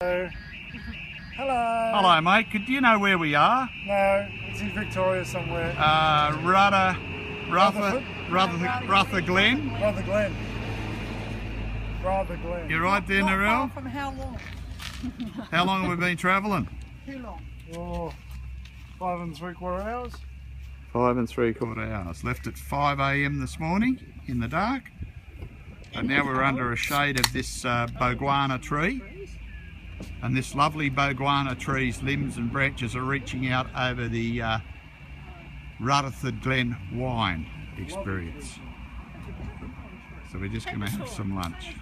Hello. Hello, mate. Do you know where we are? No, it's in Victoria somewhere. Ruther Glen. Rather Glen. You're right there, Narelle? From how long? How long have we been travelling? Too long. Oh, 5 3/4 hours. 5 3/4 hours. Left at 5 AM this morning in the dark. And now we're under a shade of this boguana tree. And this lovely boguana tree's limbs and branches are reaching out over the Rutherford Glen wine experience. So we're just going to have some lunch.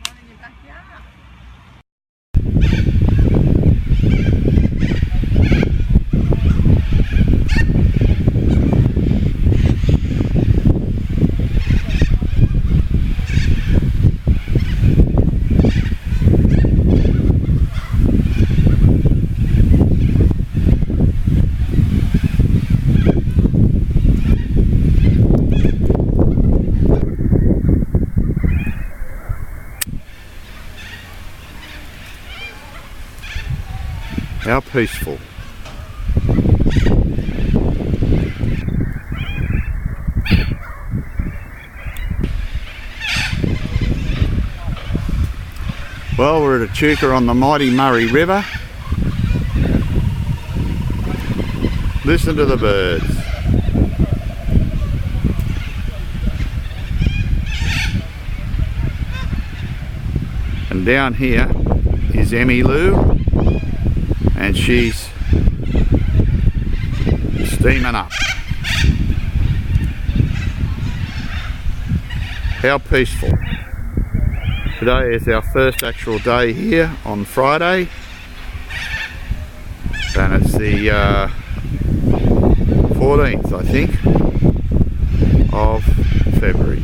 How peaceful. Well, we're at Echuca on the mighty Murray River. Listen to the birds. And down here is Emmy Lou. And she's steaming up. How peaceful. Today is our first actual day here on Friday. And it's the 14th, I think, of February.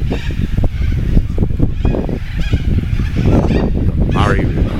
The Murray River.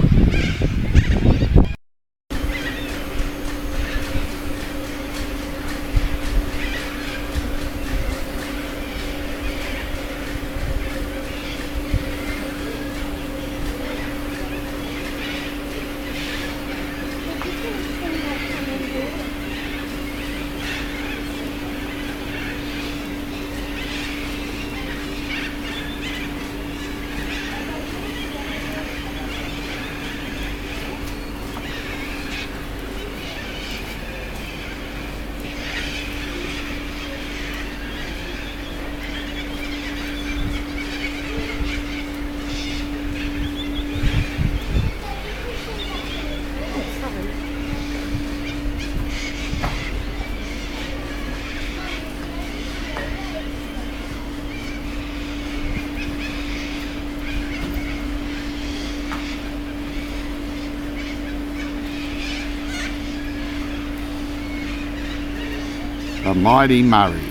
The mighty Murray.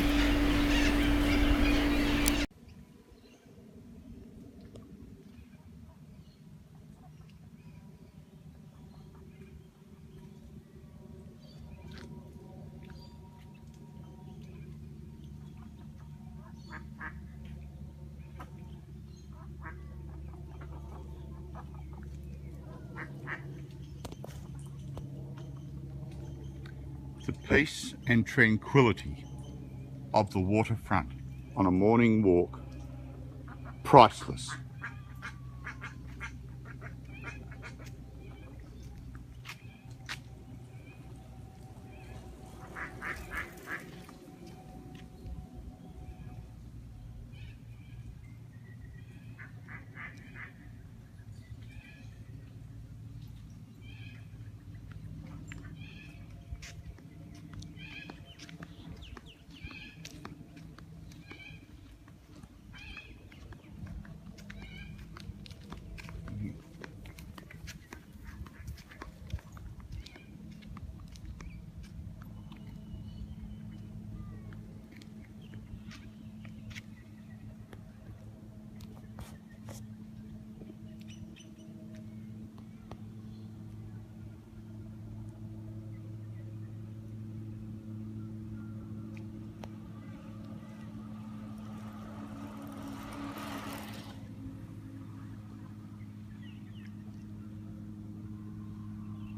The peace and tranquility of the waterfront on a morning walk, priceless.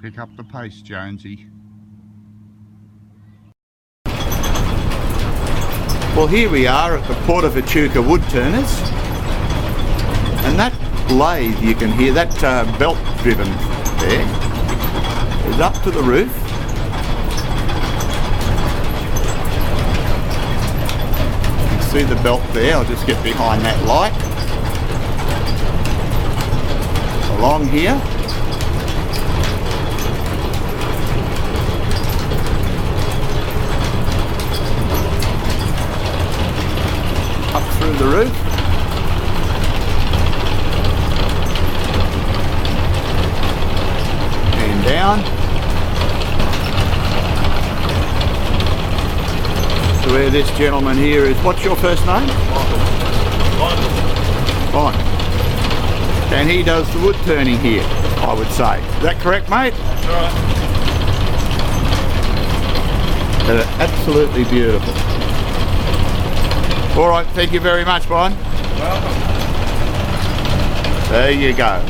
Pick up the pace, Jonesy. Well, here we are at the Feb Echuca wood turners, and that lathe, you can hear that belt driven there, is up to the roof. You can see the belt there. I'll just get behind that light. Along here. Up through the roof. And down. To where this gentleman here is. What's your first name? Michael. Fine. And he does the wood turning here, I would say. Is that correct, mate? That's right. They're absolutely beautiful. All right, thank you very much, Brian. Welcome. There you go.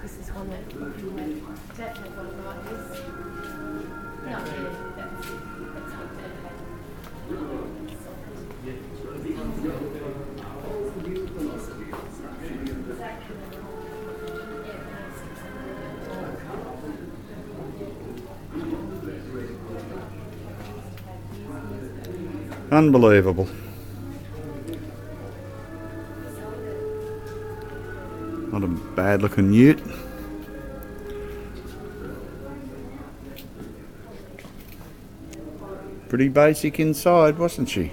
This is one that technically like this. Not really, that's Unbelievable. Not a bad looking ute. Pretty basic inside, wasn't she?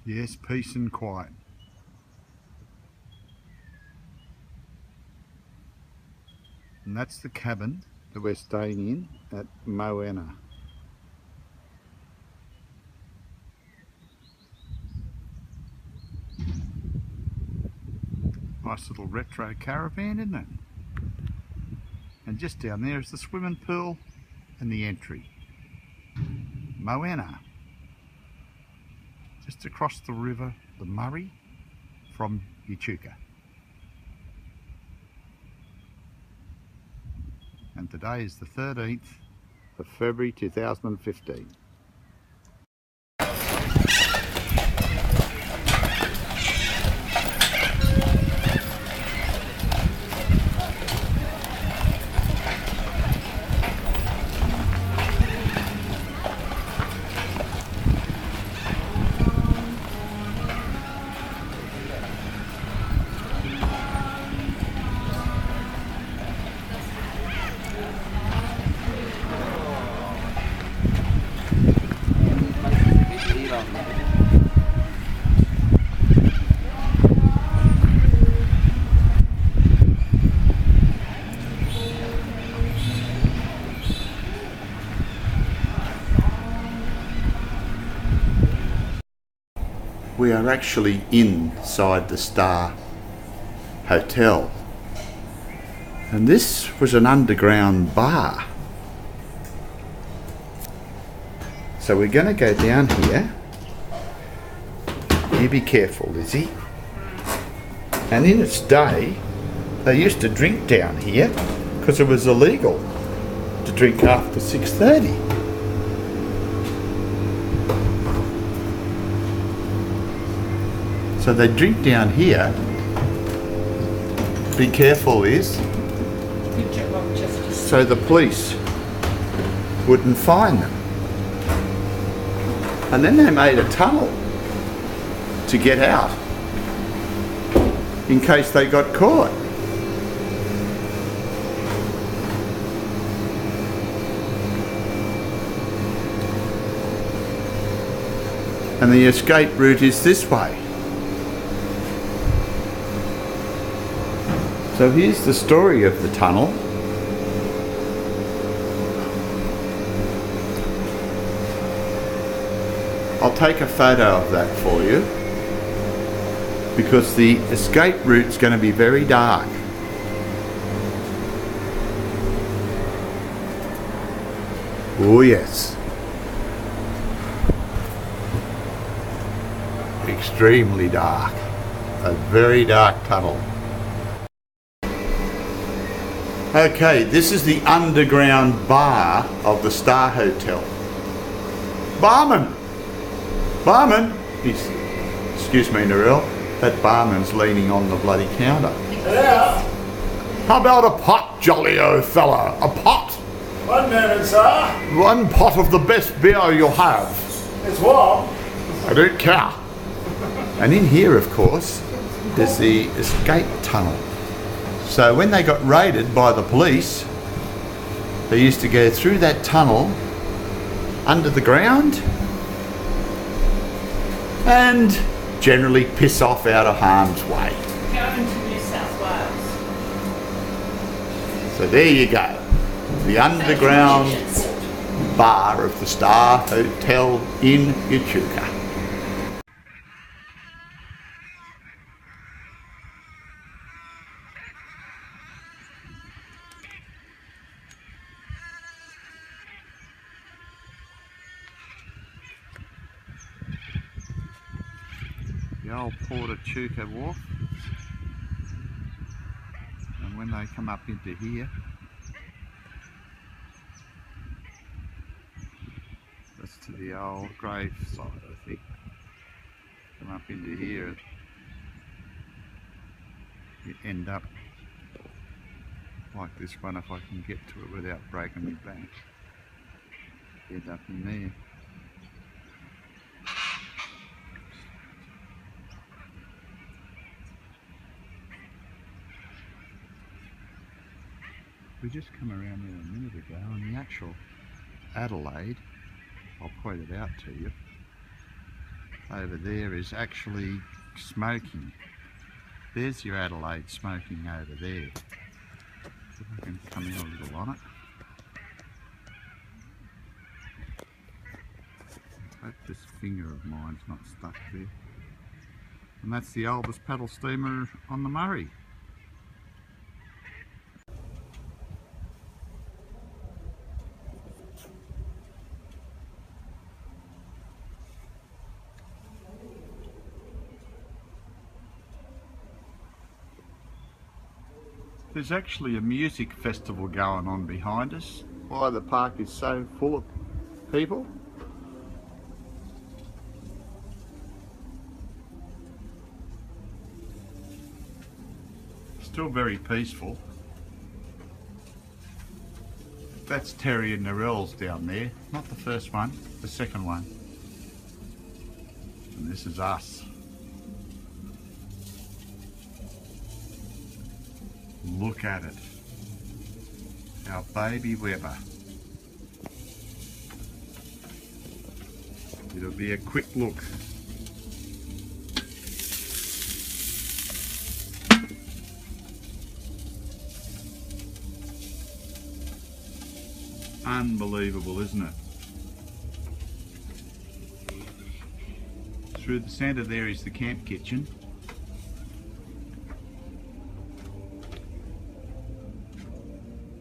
Yes, peace and quiet. And that's the cabin that we're staying in at Moana. Nice little retro caravan, isn't it? And just down there is the swimming pool and the entry. Moana. Just across the river, the Murray, from Echuca. And today is the 13th of February 2015. we are actually inside the Star Hotel. And this was an underground bar. So we're going to go down here. You be careful, Lizzie. And in its day, they used to drink down here because it was illegal to drink after 6:30. So they drink down here. Be careful, Liz. So the police wouldn't find them. And then they made a tunnel to get out in case they got caught. And the escape route is this way. So here's the story of the tunnel. I'll take a photo of that for you because the escape route's going to be very dark. Oh yes. Extremely dark. A very dark tunnel. Okay, this is the underground bar of the Star Hotel. Barman! Barman! Excuse me, Narelle. That barman's leaning on the bloody counter. Yeah. How about a pot, jolly old fella? A pot? 1 minute, sir. One pot of the best beer you'll have. It's warm. I don't care. And in here, of course, there's the escape tunnel. So when they got raided by the police, they used to go through that tunnel under the ground and generally piss off out of harm's way. Going to New South Wales. So there you go. The underground bar of the Star Hotel in Echuca. The old Port Echuca wharf, and when they come up into here, that's to the old grave site, I think. Come up into here, you end up like this one if I can get to it without breaking my back. End up in there. We just come around there a minute ago, and the actual Adelaide, I'll point it out to you, over there is actually smoking. There's your Adelaide smoking over there. See if I can come in a little on it. I hope this finger of mine's not stuck there. And that's the oldest paddle steamer on the Murray. There's actually a music festival going on behind us. Why the park is so full of people. Still very peaceful. That's Terry and Narelle's down there. Not the first one, the second one. And this is us. Look at it. Our baby Weber. It'll be a quick look. Unbelievable, isn't it? Through the centre there is the camp kitchen.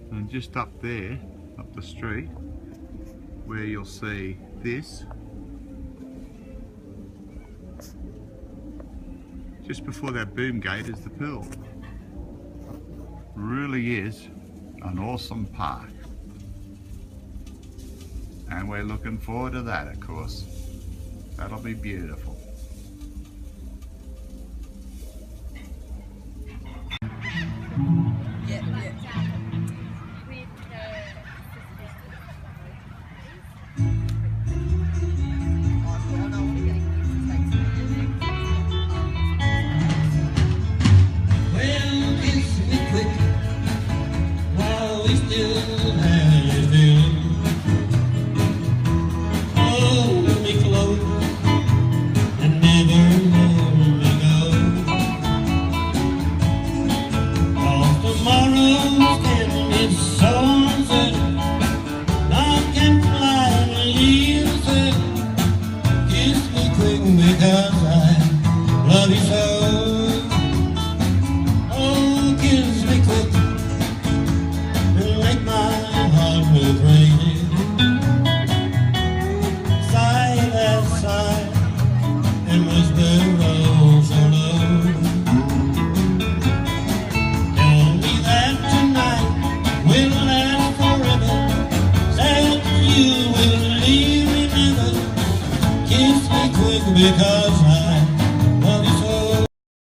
And just up there, up the street, where you'll see this, just before that boom gate is the pool. Really is an awesome park. And we're looking forward to that, of course. That'll be beautiful. Because I love you so.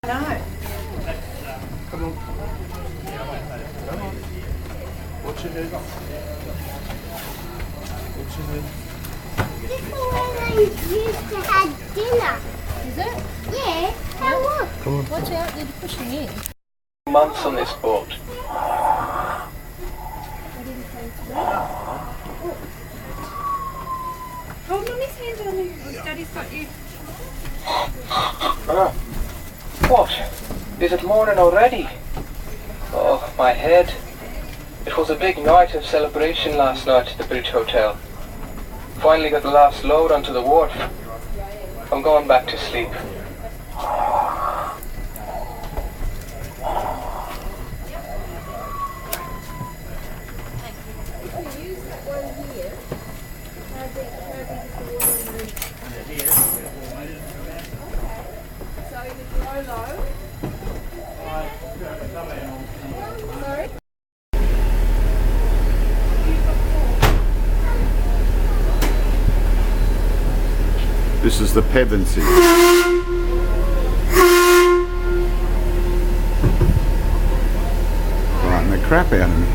No. Come on. Come on. Watch your head. Watch your head. This is when I used to have dinner. Is it? Yeah, how look. Come on. Watch out, you're pushing in. Months on this boat. Hold Mummy's hand on me. Oh, Daddy's got you. What? Is it morning already? Oh, my head. It was a big night of celebration last night at the Bridge Hotel. Finally got the last load onto the wharf. I'm going back to sleep. This is the Pevensey. Frighten the crap out of me.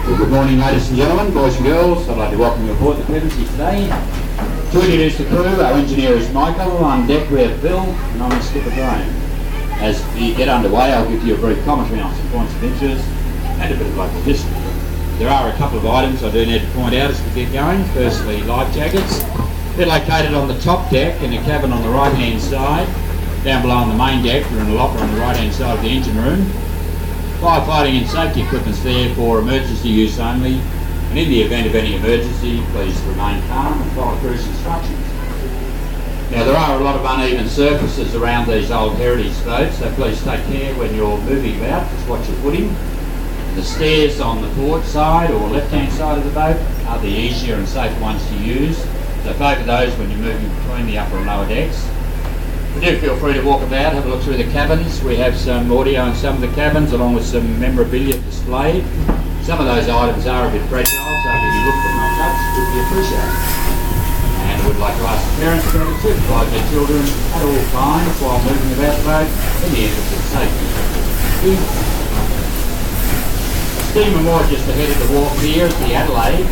Well, good morning, ladies and gentlemen, boys and girls. I'd like to welcome you aboard the Pevensey today. To introduce the crew, our engineer is Michael, on deck we have Bill, and I'm Skipper Graham. As we get underway, I'll give you a brief commentary on some points of interest and a bit of local history. There are a couple of items I do need to point out as we get going. Firstly, life jackets. They're located on the top deck in a cabin on the right hand side. Down below on the main deck, we're in a locker on the right hand side of the engine room. Firefighting and safety equipment's there for emergency use only, and in the event of any emergency, please remain calm and follow cruise instructions. Now, there are a lot of uneven surfaces around these old heritage boats, so please take care when you're moving about, just watch your footing. The stairs on the port side or left hand side of the boat are the easier and safer ones to use, so favour those when you're moving between the upper and lower decks. But do feel free to walk about, have a look through the cabins. We have some audio in some of the cabins along with some memorabilia displayed. Some of those items are a bit fragile, so if you look but not touch, it would be appreciated. And I would like to ask the parents to supervise their children at all times while moving about the boat in the interest of safety. Steamer moored just ahead of the wharf here is the Adelaide.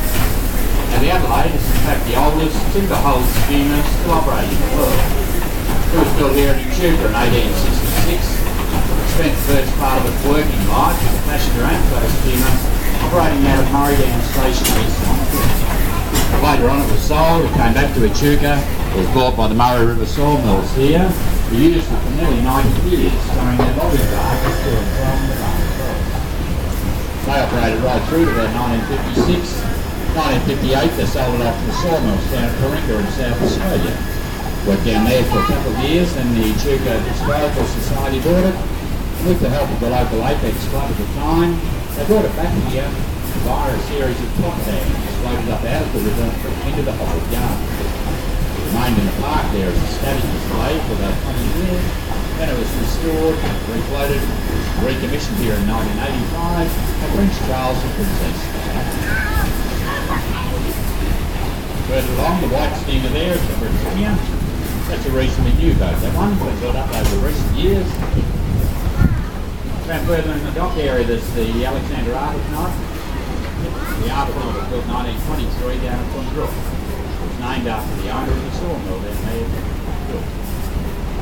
Now the Adelaide is in fact the oldest timber-hulled steamer still operating in the world. It was built here in Echuca in 1866. It spent the first part of its working life as a passenger anchor steamer operating out of Murraydown Station east on the Vic. Later on it was sold, it came back to Echuca, it was bought by the Murray River sawmills here. We used it for nearly 90 years, showing their logging barges to and from the run. They operated right through to about 1956. 1958 they sold it off to the sawmills down at Coringa in South Australia. Worked down there for a couple of years, then the Echuca Historical Society bought it. With the help of the local Apex Club at the time, they brought it back here via a series of top dams floated up out of the river into the whole yard. It remained in the park there as a static display for about 20 years. Then it was restored, refloated, recommissioned here in 1985 at Prince Charles and Princess. Further along, the white steamer there is the Britannia. That's a reasonably new boat, that one, been built up over recent years. Around further in the dock area, there's the Alexander Arbuthnot. The Arbuthnot was built 1923 down at Brook. It was named after the owner of the sawmill down there.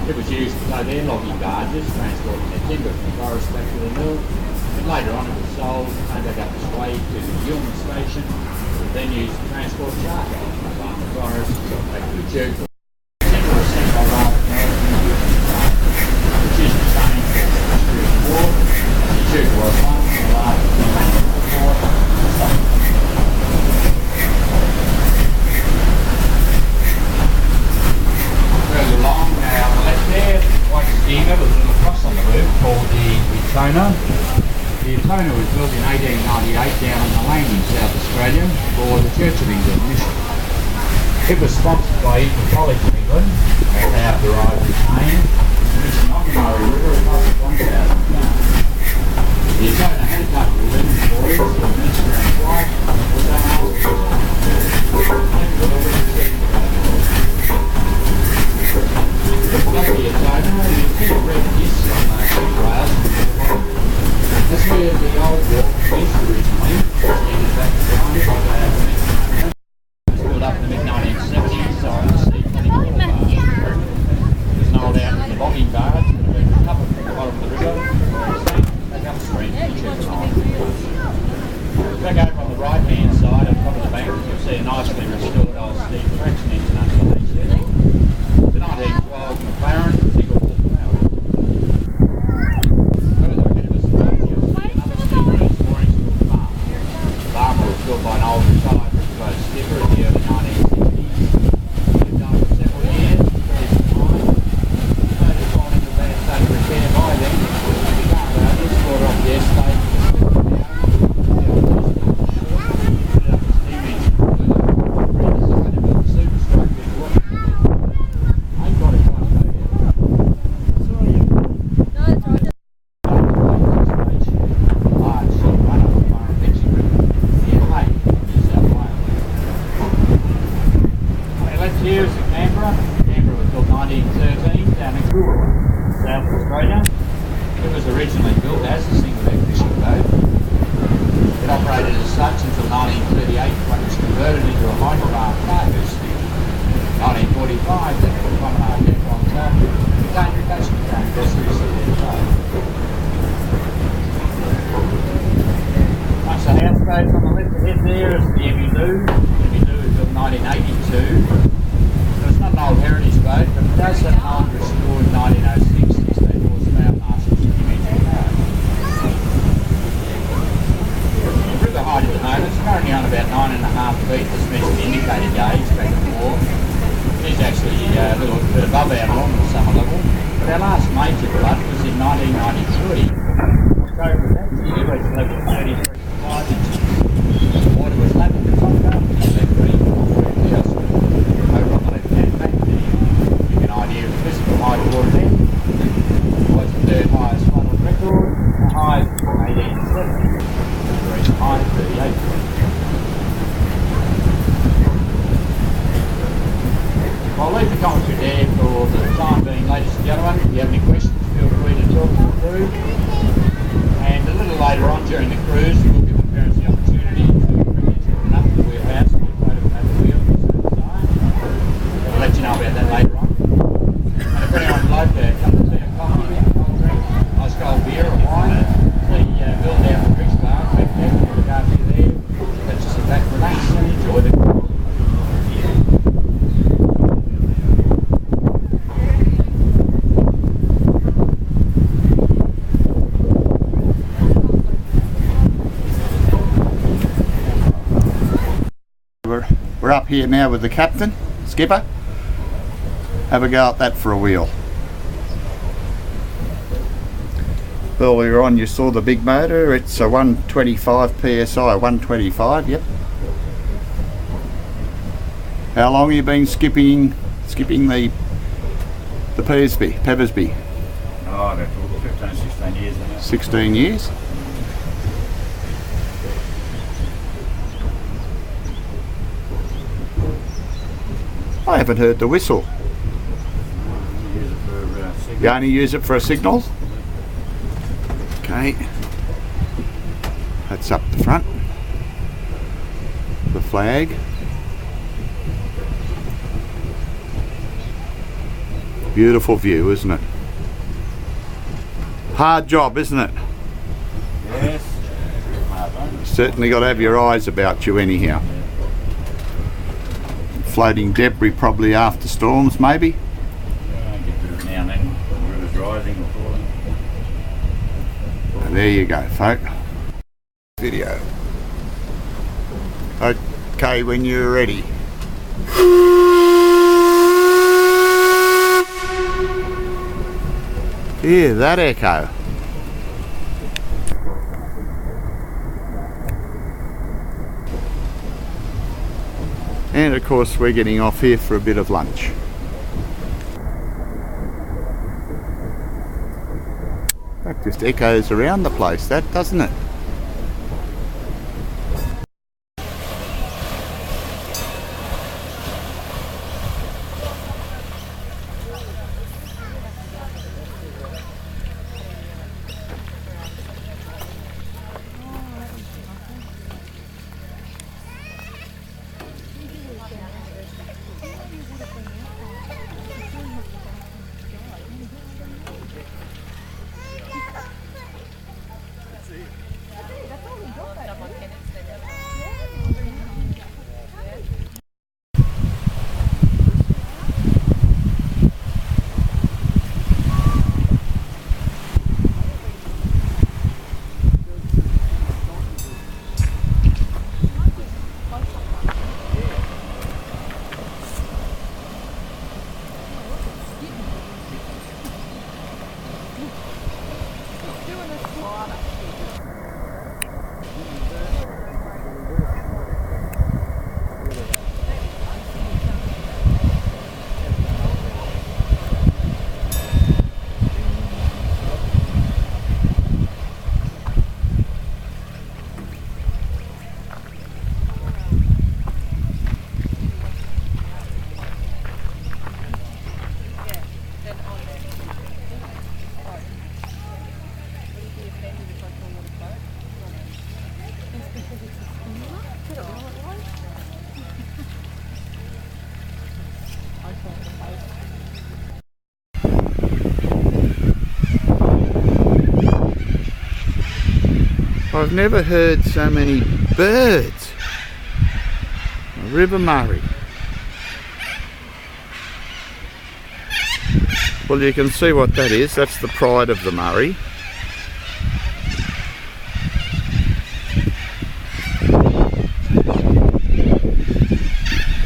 It was used to tow their logging barges, transporting their timber from the forest back to the mill. And later on it was sold, came back up this way to the Gilman station, then used to transport charcoal from the forest back to the Echuca. Timber was sent by Arbuthnot, which is the same as the Australian War. The Echuca was one of the largest war. Further along, on the left there, white steamer with a little cross on the roof called the Etona. The Etona was built in 1898 down on the Lane in South Australia for the Church of England mission. It was sponsored by Eton College of England. They have derived its name from mission on the Murray River across 1,000 tons. The Etona had a couple of women's boys, the minister and his wife, was the Etona, you see a red disc on the rails. That's where the old walk was originally. It's back to the it was built up in the mid-1970s, so I see 24 bars. There's an old out in the logging barge, a couple from the bottom of the river, back upstream to the Echuca Island. Back over on the right-hand side, on top of the bank, you'll see a nicely restored old steam traction engine underneath there. The 1912 McLaren single full power. Further ahead of us today, you'll see another steamer in mooring to the farm. The farmer was built by an old retired British skipper in the early 1960s. Lived on for several years, very fine. Started gone into bad state of repair by then. The car owners brought off the estate. Here's in Canberra. Canberra was built 1913 down in Coolum, South Australia. It was originally built as a single-deck fishing boat. It operated as such until 1938 when it was converted into a hydrobar cargo steamer. 1945 then it was promenade deck on top, contained reduction tank vessels at their top. Once the houseboats on the left ahead there is the Emmy Lou. Emmy Lou was built 1982. It's not an old heritage boat, but it does have an old restored 1906 16 horsepower Marshall engine power. The river height at the moment is currently on about 9.5 feet. This means the indicator gauge back at the wharf. It is actually a little bit above our normal summer level, but our last major flood was in 1993. October of that year reached a level of 33.5 inches. The water was level with top up to about 3,000. Over on the left-hand back there, you get an idea of the physical height of water then. It was the third highest flood on record, the high of 1870, the high of 38 feet. I'll leave the commentary there for the time being, ladies and gentlemen. If you have any questions, feel free to talk them through. And a little later on during the cruise, we'll give the parents the opportunity to bring their children up to the wheelhouse and get photos over the wheel at a certain time. I'll let you know about that later on. And if anyone would like to come to see a coffee, a cold drink, nice cold beer or wine, the bill down the drinks bar, back there, we'll look after you there. Let's just sit back, relax and enjoy the cruise. We're up here now with the captain, skipper. Have a go at that for a wheel. Earlier on you saw the big motor, it's a 125 PSI, 125, yep. How long have you been skipping the Pevsby? Oh, about 15, 16 years now. 16 years? I haven't heard the whistle. You only use it for signals? Okay. That's up the front. The flag. Beautiful view, isn't it? Hard job, isn't it? Yes. Hard one. Certainly got to have your eyes about you anyhow. Floating debris probably after storms, maybe. Get rid of it now and then. The river's rising or falling. And there you go, folk. Video. Okay, when you're ready. Hear that echo. And of course we're getting off here for a bit of lunch. That just echoes around the place, that, doesn't it? I've never heard so many birds. River Murray. Well, you can see what that is. That's the pride of the Murray.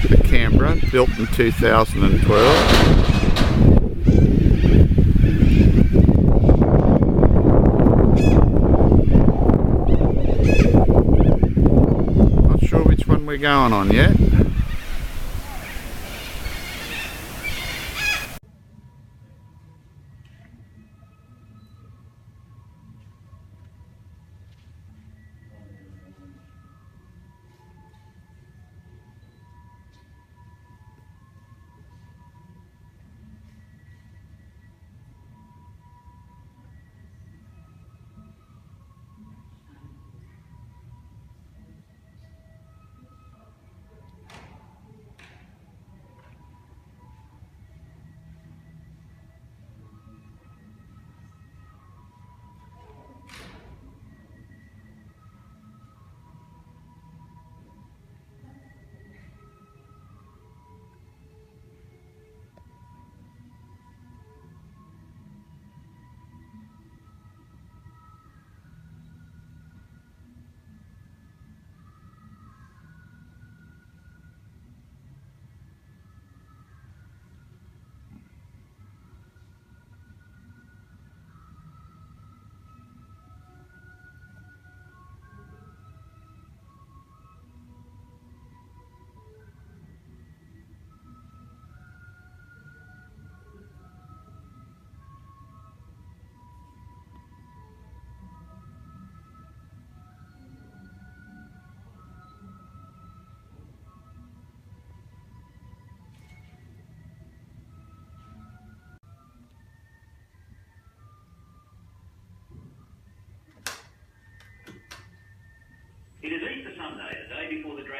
The Canberra, built in 2012. We're going on yet.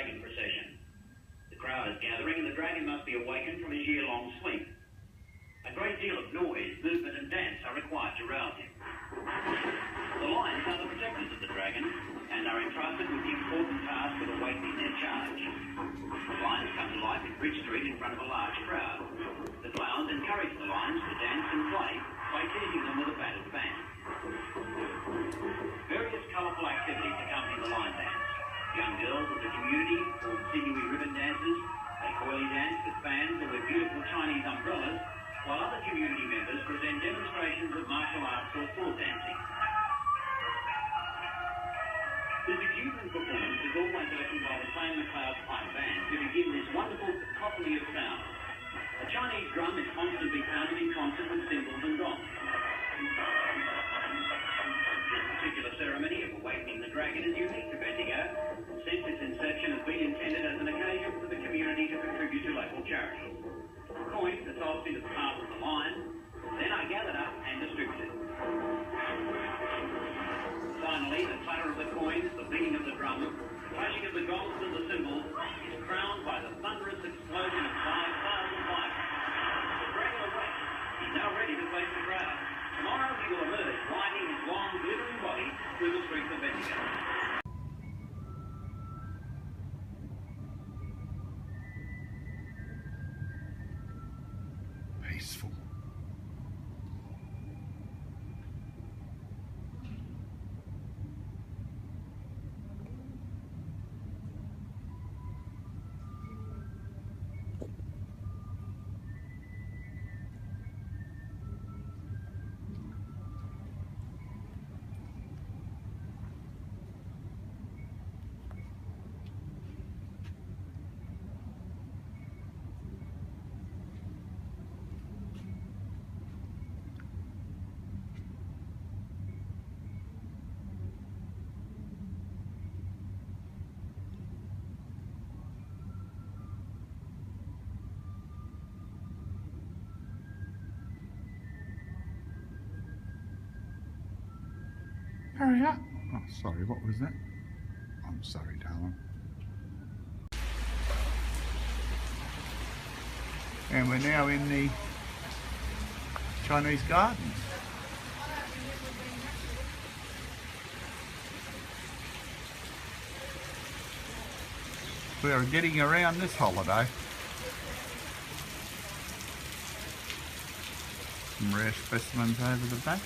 dragon procession. The crowd is gathering and the dragon must be awakened from his year-long sleep. A great deal of noise, movement and dance are required to rouse him. The lions are the protectors of the dragon and are entrusted with the important task of awakening their charge. The lions come to life in Bridge Street in front of a large crowd. The clowns encourage the lions to dance and play by teasing them with a battered band. Various colourful activities accompany the lion dance. Young girls of the community perform sinewy ribbon dances, they coily dance with fans or with beautiful Chinese umbrellas, while other community members present demonstrations of martial arts or sword dancing. This exuberant performance is always opened by the same McLeod pipe band to begin this wonderful cacophony of sound. A Chinese drum is constantly pounded in concert with cymbals and gongs. This particular ceremony of awakening the dragon is unique to Bendigo, since its inception has been intended as an occasion for the community to contribute to local charities. Coins are tossed into the mouth of the lion, then are gathered up and distributed. Finally, the clatter of the coins, the beating of the drum, the flashing of the gongs and the cymbals is crowned by the thunderous explosion of 5,000 fires. The dragon awakes. He's now ready to face the crowd. Tomorrow he will emerge riding his long, glittering body through the streets of Bendigo. Peaceful. Hurry up. Oh, sorry, what was that? I'm sorry, darling. And we're now in the Chinese garden. We are getting around this holiday. Some rare specimens over the back.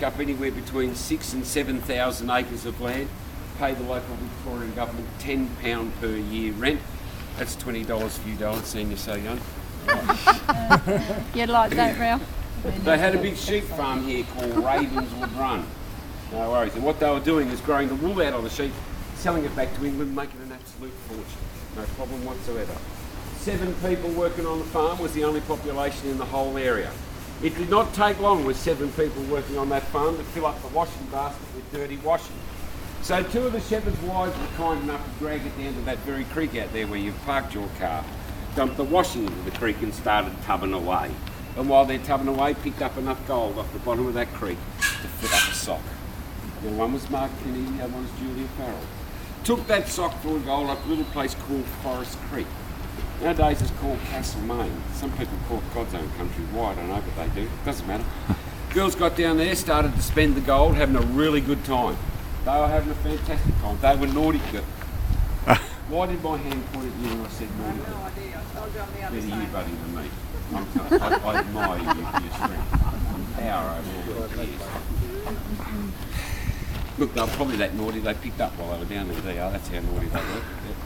Up anywhere between 6,000 and 7,000 acres of land, pay the local Victorian government £10 per year rent. That's $20 for you, darling, seeing you're so young. You like that, Ralph? They had a big sheep farm here called Ravenswood Run. No worries. And what they were doing is growing the wool out of the sheep, selling it back to England, making an absolute fortune. No problem whatsoever. 7 people working on the farm was the only population in the whole area. It did not take long with 7 people working on that farm to fill up the washing basket with dirty washing. So 2 of the shepherd's wives were kind enough to drag it down to that very creek out there where you've parked your car, dumped the washing into the creek and started tubbing away. And while they're tubbing away, picked up enough gold off the bottom of that creek to fill up a sock. Now, one was Mark Kinney, the other one was Julia Farrell. Took that sock full of gold up to a little place called Forest Creek. Nowadays it's called Castlemaine. Some people call it God's own country. Why, I don't know, but they do. Doesn't matter. Girls got down there, started to spend the gold, having a really good time. They were having a fantastic time. They were naughty girls. Why did my hand point at you when I said naughty? I have no idea. I told you on the other side. Better you, buddy, than me. I admire you for your strength. Power over all years. Look, they were probably that naughty. They picked up while they were down there. That's how naughty they were. Yeah.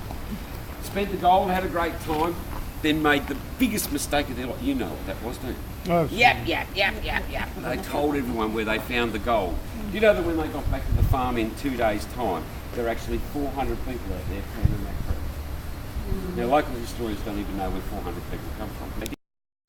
Spent the gold, had a great time, then made the biggest mistake of their life. You know what that was, don't you? Oh, yap. They told everyone where they found the gold. Do you know that when they got back to the farm in 2 days' time, there were actually 400 people out there pounding that creek. Now, local historians don't even know where 400 people come from.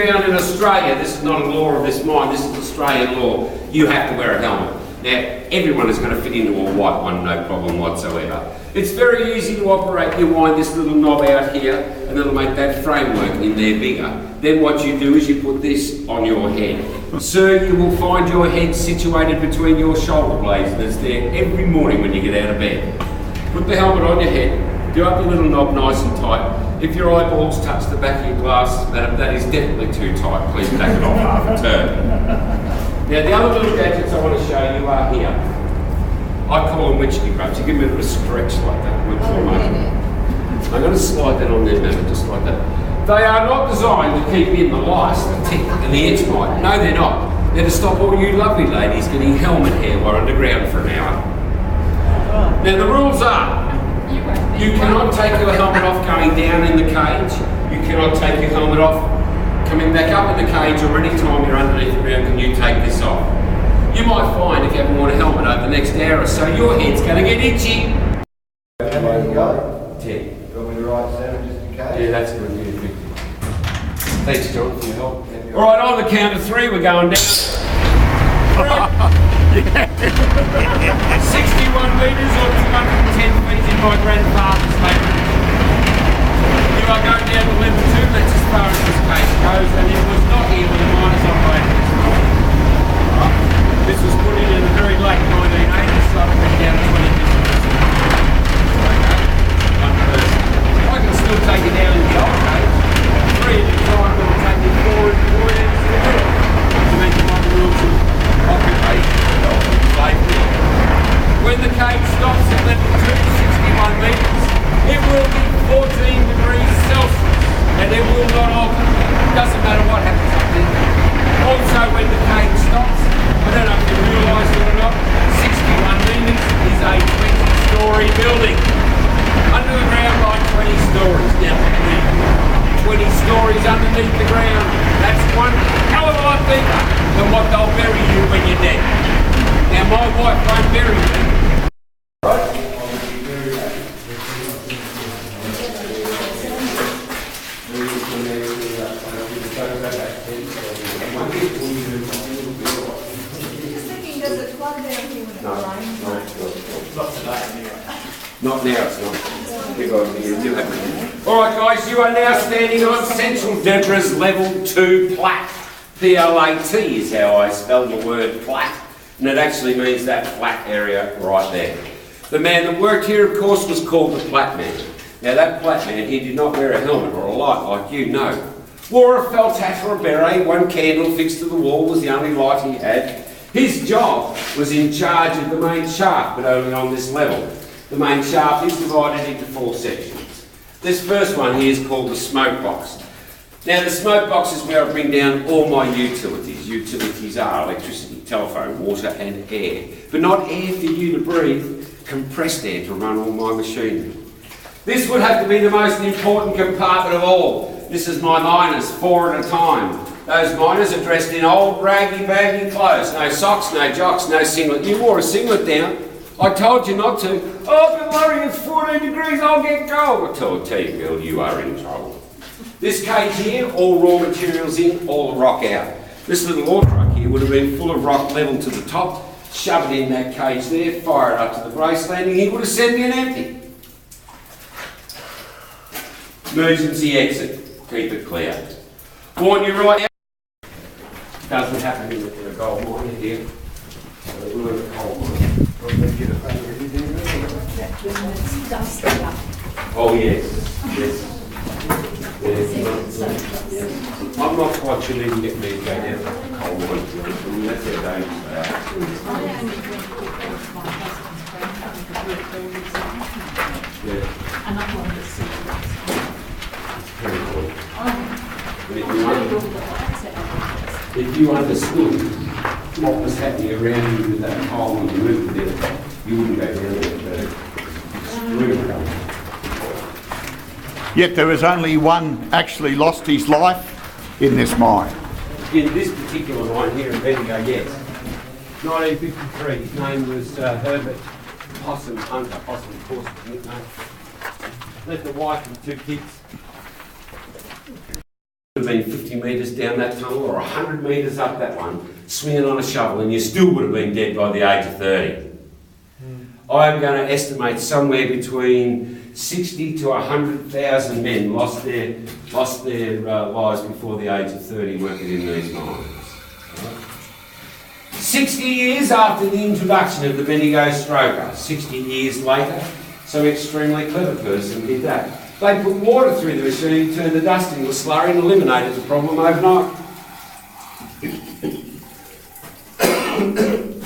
Found in Australia, this is not a law of this mine, this is Australian law. You have to wear a helmet. Now, everyone is going to fit into a white one, no problem whatsoever. It's very easy to operate. You wind this little knob out here, and it'll make that framework in there bigger. Then what you do is you put this on your head. Sir, you will find your head situated between your shoulder blades, and it's there every morning when you get out of bed. Put the helmet on your head, do up your little knob nice and tight. If your eyeballs touch the back of your glass, that is definitely too tight. Please take it off half a turn. Now the other little gadgets I want to show you are here. I call them witchy grubs. You give them a bit of a stretch like that. I'm going to slide that on there, Mama, just like that. They are not designed to keep in the lice, the tick and the itch mite. No, they're not. They're to stop all you lovely ladies getting helmet hair while underground for an hour. Now the rules are, you cannot take your helmet off going down in the cage. You cannot take your helmet off coming back up in the cage, or any time you're underneath the ground can you take this off. You might find if you haven't worn a helmet over the next hour or so, your head's going to get itchy. 10. You want me to write 7 just in case? Yeah, that's good. Yeah, thanks, John, for your help. All right, on the count of 3, we're going down. 61 metres or 210 feet in my grandfather's favourite. You are going down to level 2, that's as far as this case goes, and it was not here when the miners operated this mine. Right. This was put in the very late 1980s, so I've been down 20 distance. Okay, one person. I can still take it down in the old cage. 3 at a time, will take me 4 ends to the middle. To make my rules of occupation, safety. When the cage stops at level 2, 61 metres, it will be 14 degrees Celsius, and it will not alter. Doesn't matter what happens up there. Also, when the cage stops, I don't know if you realise it or not, 61 metres is a 20-storey building. Under the ground by 20 stories. Now, 20 stories underneath the ground, that's one hell of a lot deeper than what they'll bury you when you're dead. Now, my wife won't bury me. Not now, it's not. Alright guys, you are now standing on Central Deborah's Level 2 plat. P-L-A-T is how I spell the word plat. And it actually means that flat area right there. The man that worked here, of course, was called the Plat Man. Now that Plat Man, he did not wear a helmet or a light like you know. Wore a felt hat or a beret, one candle fixed to the wall was the only light he had. His job was in charge of the main shaft, but only on this level. The main shaft is divided into 4 sections. This first one here is called the smoke box. Now the smoke box is where I bring down all my utilities. Utilities are electricity, telephone, water and air. But not air for you to breathe, compressed air to run all my machinery. This would have to be the most important compartment of all. This is my miners, 4 at a time. Those miners are dressed in old raggy baggy clothes. No socks, no jocks, no singlet. You wore a singlet down. I told you not to. Oh, don't worry, it's 14 degrees, I'll get cold. I tell you, girl, you are in trouble. This cage here, all raw materials in, all the rock out. This little ore truck here would have been full of rock level to the top. Shove it in that cage there, fire it up to the brace landing, he would have sent me an empty. Emergency exit. Keep it clear. Warn you right out. Doesn't happen in a gold mine here. So we're in a coal mine. Oh yes, yes. I'm not quite sure they can get me to go down to the coal mine. That's how dangerous they are. Yeah. Very cool. If you understood what was happening around you with that hole when you moved there, you wouldn't go down there. Yet there was only one actually lost his life in this mine. In this particular mine here in Bendigo, yes. 1953, his name was Herbert Possum Hunter. Possum, of course, was his nickname. Left a wife and 2 kids. Would have been 50 metres down that tunnel or 100 metres up that one. swinging on a shovel, and you still would have been dead by the age of 30. I'm going to estimate somewhere between 60 to 100,000 men lost their lives before the age of 30 working in these mines. Right? 60 years after the introduction of the Bendigo stroker, 60 years later, some extremely clever person did that. They put water through the machine, turned the dust into a slurry and eliminated the problem overnight.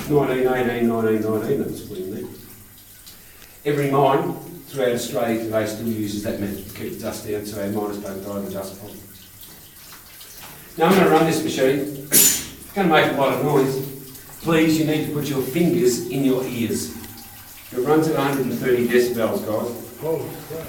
1918, 1919, that's what it meant. Every mine throughout Australia today still uses that method to keep the dust down so our miners don't die of the dust problem. Now I'm going to run this machine. It's going to make a lot of noise. Please, you need to put your fingers in your ears. It runs at 130 decibels, guys. Holy crap.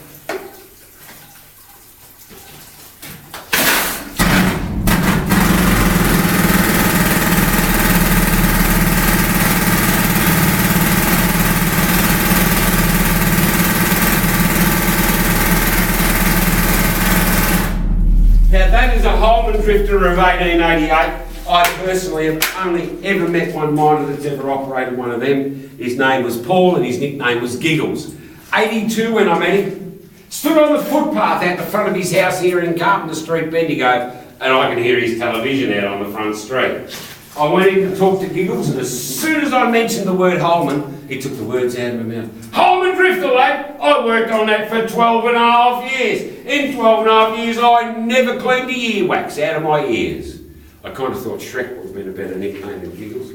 Now that is a Holman drifter of 1888. I personally have only ever met one miner that's ever operated one of them. His name was Paul and his nickname was Giggles. 82 when I met him. Stood on the footpath out the front of his house here in Carpenter Street, Bendigo, and I could hear his television out on the front street. I went in to talk to Giggles, and as soon as I mentioned the word Holman, he took the words out of my mouth. Holman drifter, lad! I worked on that for 12 and a half years. In 12 and a half years, I never cleaned the earwax out of my ears. I kind of thought Shrek would have been a better nickname than Giggles.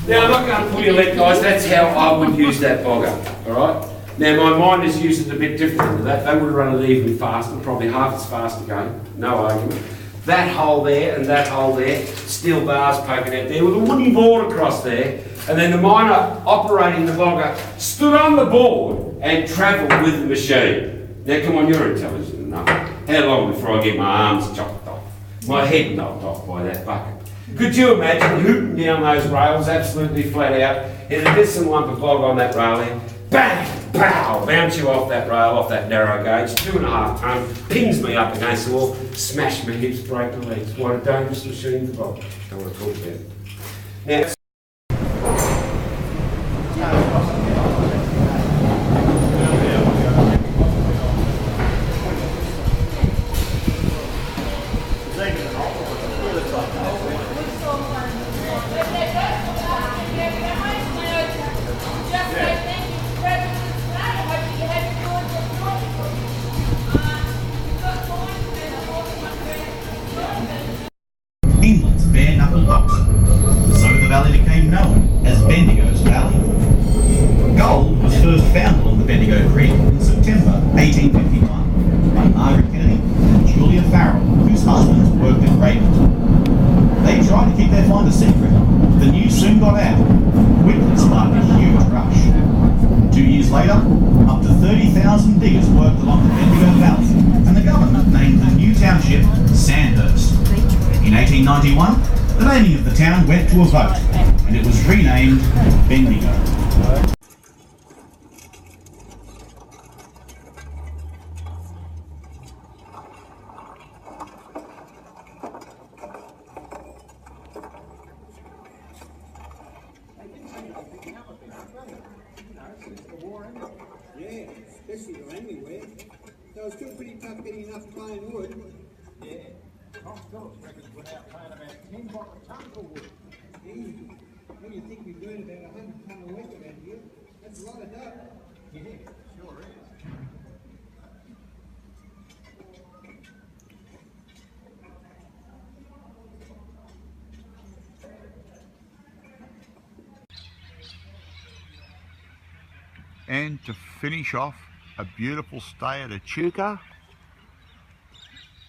Now, I'm not going to pull your leg, guys. That's how I would use that bogger, all right? Now, my miners use it a bit different to that. They would run it even faster, probably half as fast again. No argument. That hole there and that hole there, steel bars poking out there with a wooden board across there, and then the miner operating the bogger stood on the board and travelled with the machine. Now, come on, you're intelligent enough. How long before I get my arms chopped off? My head knocked off by that bucket? Could you imagine hooting down those rails absolutely flat out, hit a decent lump of bog on that railing, bang, pow, bounce you off that rail, off that narrow gauge, 2.5 tonne, pings me up against the wall, smash my hips, break my legs. What a dangerous machine to bog. Don't want to talk about it. Now, England's bare-knuckle box. So the valley became known as Bendigo's Valley. Gold was first found along the Bendigo Creek in September 1851 by Margaret Kennedy and Julia Farrell, whose husbands worked at Raymond. They tried to keep their find a secret. The news soon got out, quickly sparked a huge rush. 2 years later, up to 30,000 diggers worked along the Bendigo Valley, and the government named the new township Sandhurst. In 1891, the naming of the town went to a vote, and it was renamed Bendigo. Yeah, especially around anywhere. So it's still pretty tough getting enough plain wood. Yeah. Tom Phillips reckons we're now paying about 10 bucks a tonne for wood. Easy. When you think we burn about 100 tonne a week around here, that's a lot of dough. Yeah, sure is. And to finish off, a beautiful stay at Echuca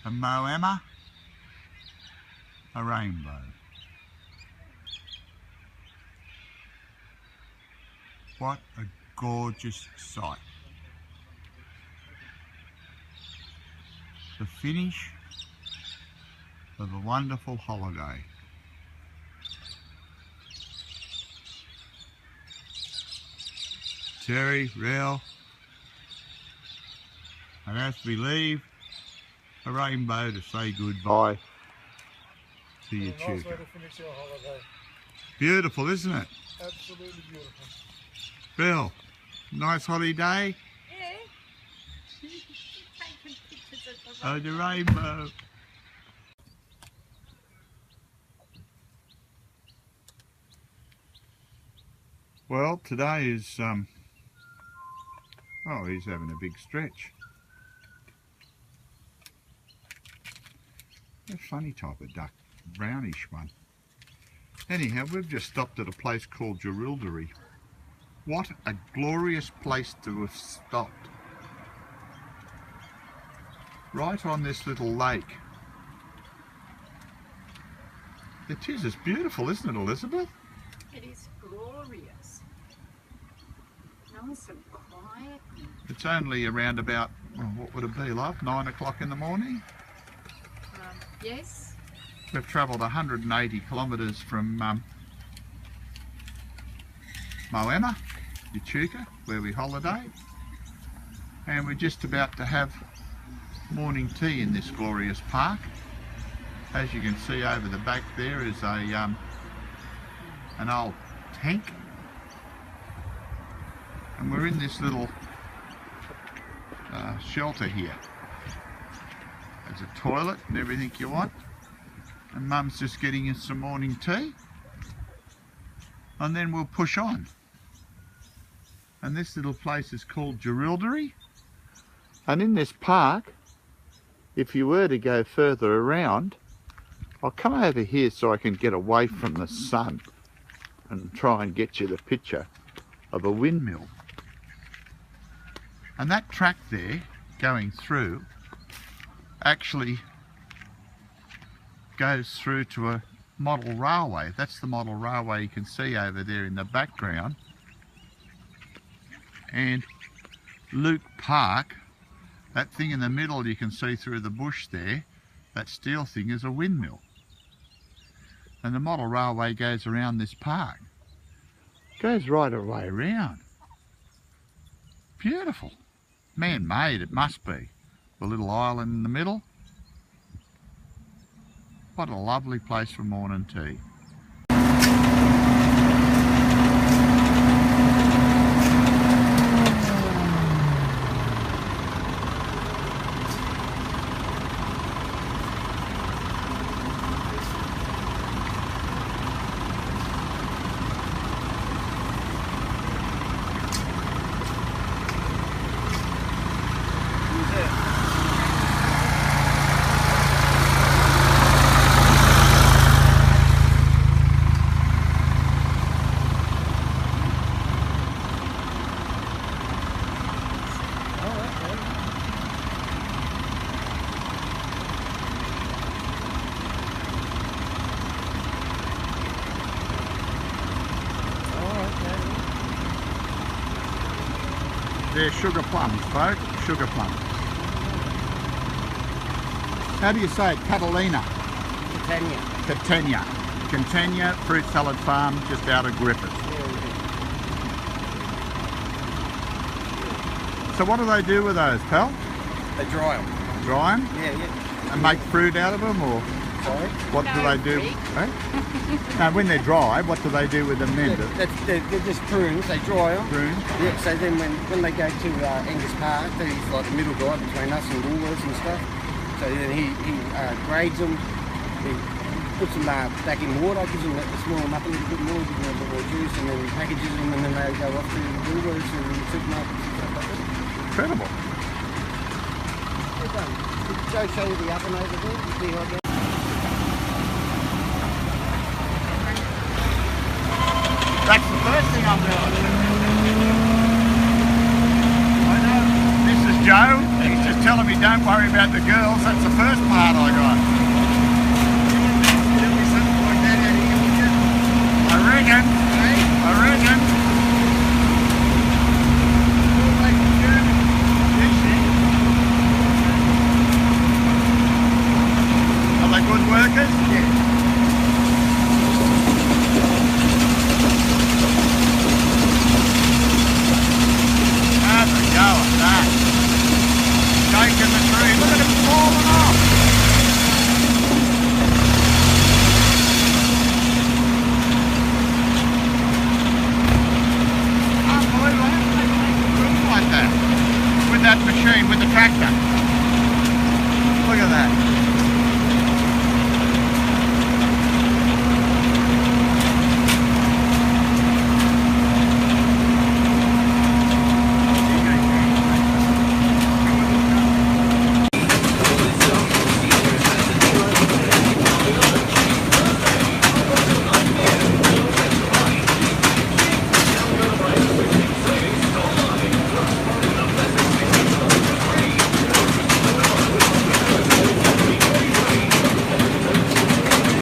and Moama, a rainbow. What a gorgeous sight. The finish of a wonderful holiday. Terry, Rel. And as we leave, a rainbow to say goodbye to your Nice way Echuca. to finish your holiday. Beautiful, isn't it? Absolutely beautiful. Bill, nice holiday day? Yeah. Taking pictures of the Oh, the rainbow. Well, today is, oh, he's having a big stretch. A funny type of duck, brownish one. Anyhow, we've just stopped at a place called Jerilderie. What a glorious place to have stopped. Right on this little lake. It is, it's beautiful, isn't it, Elizabeth? It is glorious. Nice and quiet. It's only around about, well, what would it be, love? 9 o'clock in the morning? Yes. We've travelled 180 kilometres from Moama, Echuca, where we holiday, and we're just about to have morning tea in this glorious park. As you can see over the back there is a an old tank, and we're in this little shelter here. There's a toilet and everything you want, and Mum's just getting us some morning tea, and then we'll push on. And this little place is called Jerilderie, and in this park, if you were to go further around, I'll come over here so I can get away from the sun and try and get you the picture of a windmill. And that track there going through actually goes through to a model railway. That's the model railway you can see over there in the background. And Luke Park, that thing in the middle you can see through the bush there, that steel thing is a windmill. And the model railway goes around this park. Goes right the way around. Beautiful. Man-made it must be. The little island in the middle. What a lovely place for morning tea. They're sugar plums, folks. Sugar plums. How do you say it? Catalina? Catania. Catania Fruit Salad Farm, just out of Griffith. So what do they do with those, pal? They dry them. Dry them? Yeah, yeah. And make fruit out of them, or? Sorry? What do they do? Eh? No, when they're dry, what do they do with them then? They're just prunes, they dry them. Prunes? Yeah, so then when they go to Angus Park, he's like the middle guy between us and Woolworths and stuff. So then he grades them, he puts them back in water, gives them, swirl them up a little bit more, gives them a bit more juice, and then packages them, and then they go off to Woolworths and supermarkets and stuff like that. Incredible. Did Joe show you the oven over there? You see how